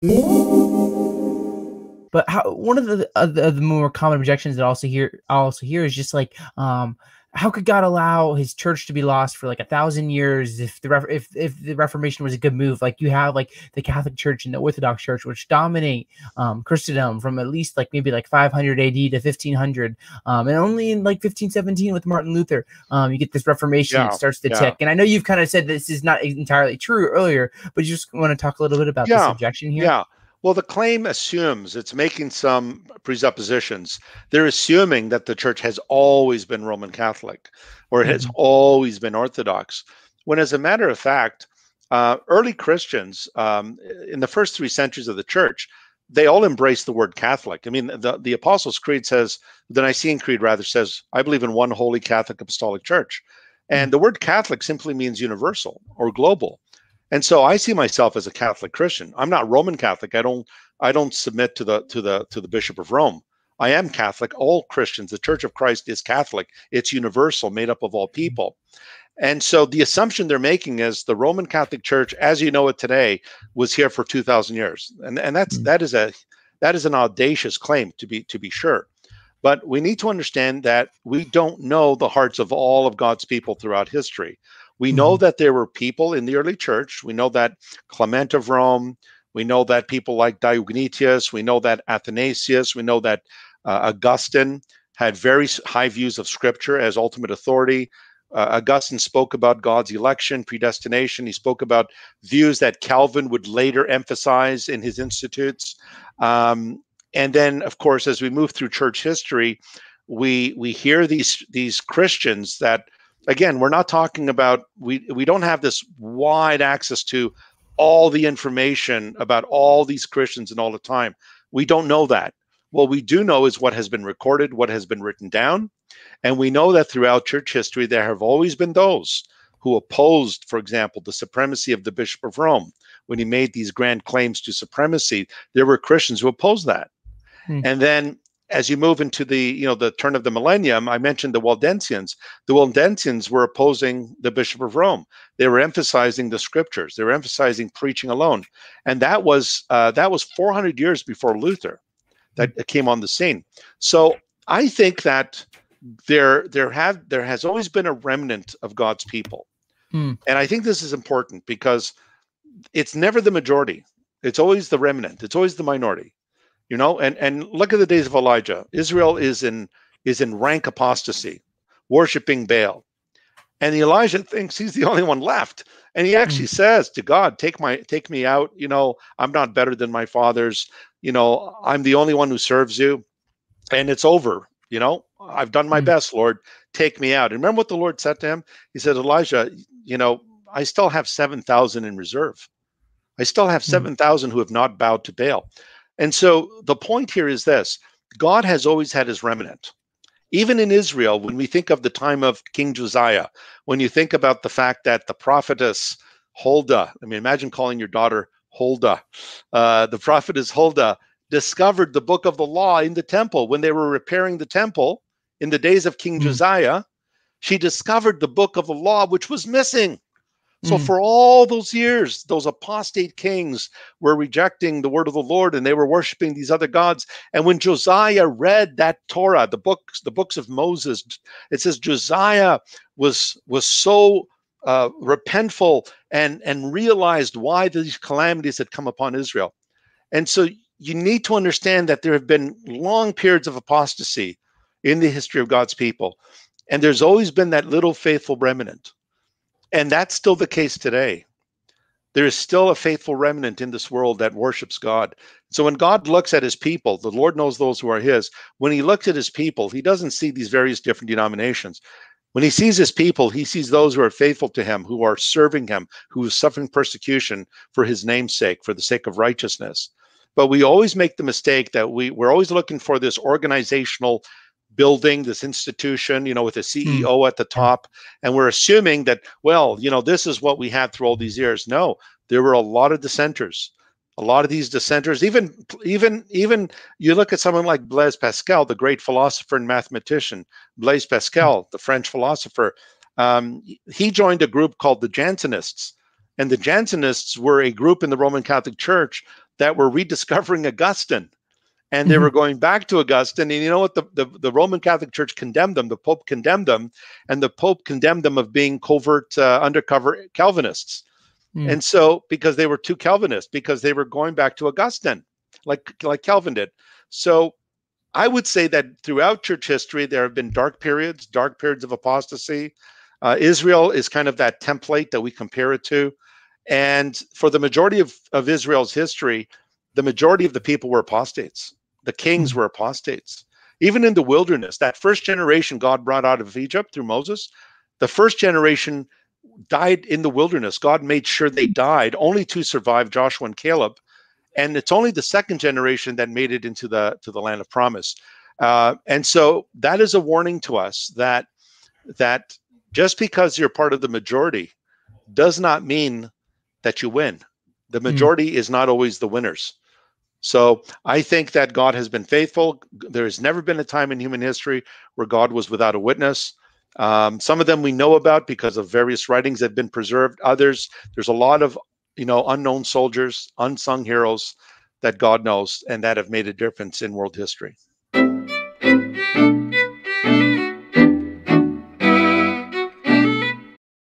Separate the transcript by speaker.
Speaker 1: But one of the more common objections that I also hear is just like, how could God allow His church to be lost for like 1,000 years if if the Reformation was a good move? Like you have like the Catholic Church and the Orthodox Church, which dominate Christendom from at least like maybe like 500 A.D. to 1500, and only in like 1517 with Martin Luther, you get this Reformation that starts to tick. And I know you've kind of said this is not entirely true earlier, but you just want to talk a little bit about this objection here.
Speaker 2: Yeah. Well, the claim assumes, it's making some presuppositions. They're assuming that the church has always been Roman Catholic or it has always been Orthodox, when as a matter of fact, early Christians in the first 3 centuries of the church, they all embraced the word Catholic. I mean, the Apostles' Creed says, the Nicene Creed rather says, I believe in one holy Catholic Apostolic Church. And the word Catholic simply means universal or global. And so I see myself as a Catholic Christian. I'm not Roman Catholic. I don't submit to the Bishop of Rome. I am Catholic. All Christians, the Church of Christ is Catholic. It's universal, made up of all people. And so the assumption they're making is the Roman Catholic Church, as you know it today, was here for 2,000 years. And that is an audacious claim, to be sure. But we need to understand that we don't know the hearts of all of God's people throughout history. We know that there were people in the early church. We know that Clement of Rome. We know that people like Diognetus. We know that Athanasius. We know that Augustine had very high views of Scripture as ultimate authority. Augustine spoke about God's election, predestination. He spoke about views that Calvin would later emphasize in his Institutes. And then, of course, as we move through church history, we hear these Christians that, again, we're not talking about, we don't have this wide access to all the information about all these Christians and all the time. We don't know that. What we do know is what has been recorded, what has been written down. And we know that throughout church history, there have always been those who opposed, for example, the supremacy of the Bishop of Rome. When he made these grand claims to supremacy, there were Christians who opposed that. And then as you move into the turn of the millennium, I mentioned the Waldensians. The Waldensians were opposing the Bishop of Rome. They were emphasizing the Scriptures. They were emphasizing preaching alone. And that was 400 years before Luther that came on the scene. So I think that there has always been a remnant of God's people. And I think this is important because it's never the majority. It's always the remnant. It's always the minority. And look at the days of Elijah. Israel is in rank apostasy, worshiping Baal. And Elijah thinks he's the only one left. And he actually says to God, take me out. I'm not better than my fathers. I'm the only one who serves you. And it's over. I've done my best, Lord. Take me out. And remember what the Lord said to him? He said, Elijah, I still have 7,000 in reserve. I still have 7,000 who have not bowed to Baal. And so the point here is this: God has always had his remnant. Even in Israel, when we think of the time of King Josiah, when you think about the fact that the prophetess Huldah, imagine calling your daughter Huldah, the prophetess Huldah discovered the book of the law in the temple. When they were repairing the temple in the days of King Josiah, she discovered the book of the law, which was missing. So for all those years, those apostate kings were rejecting the word of the Lord and they were worshiping these other gods. And when Josiah read that Torah, the books of Moses, it says Josiah was so repentful and realized why these calamities had come upon Israel. And so you need to understand that there have been long periods of apostasy in the history of God's people. And there's always been that little faithful remnant. And that's still the case today. There is still a faithful remnant in this world that worships God. So when God looks at his people, the Lord knows those who are his. When he looks at his people, he doesn't see these various different denominations. When he sees his people, he sees those who are faithful to him, who are serving him, who are suffering persecution for his name's sake, for the sake of righteousness. But we always make the mistake that we're always looking for this organizational building, this institution, with a CEO at the top. And we're assuming that, this is what we had through all these years. No, there were a lot of dissenters. A lot of these dissenters, even you look at someone like Blaise Pascal, the great philosopher and mathematician. Blaise Pascal, the French philosopher, he joined a group called the Jansenists. And the Jansenists were a group in the Roman Catholic Church that were rediscovering Augustine. And they were going back to Augustine. And you know what? The Roman Catholic Church condemned them. The Pope condemned them. And the Pope condemned them of being covert, undercover Calvinists. And so, because they were too Calvinist, because they were going back to Augustine, like Calvin did. So I would say that throughout church history, there have been dark periods of apostasy. Israel is kind of that template that we compare it to. And for the majority of Israel's history, the majority of the people were apostates. The kings were apostates. Even in the wilderness, that first generation God brought out of Egypt through Moses, the first generation died in the wilderness. God made sure they died, only to survive Joshua and Caleb. And it's only the second generation that made it into the land of promise. And so that is a warning to us that just because you're part of the majority does not mean that you win. The majority is not always the winners. So I think that God has been faithful. There has never been a time in human history where God was without a witness. Some of them we know about because of various writings that have been preserved. Others, there's a lot of unknown soldiers, unsung heroes that God knows and that have made a difference in world history.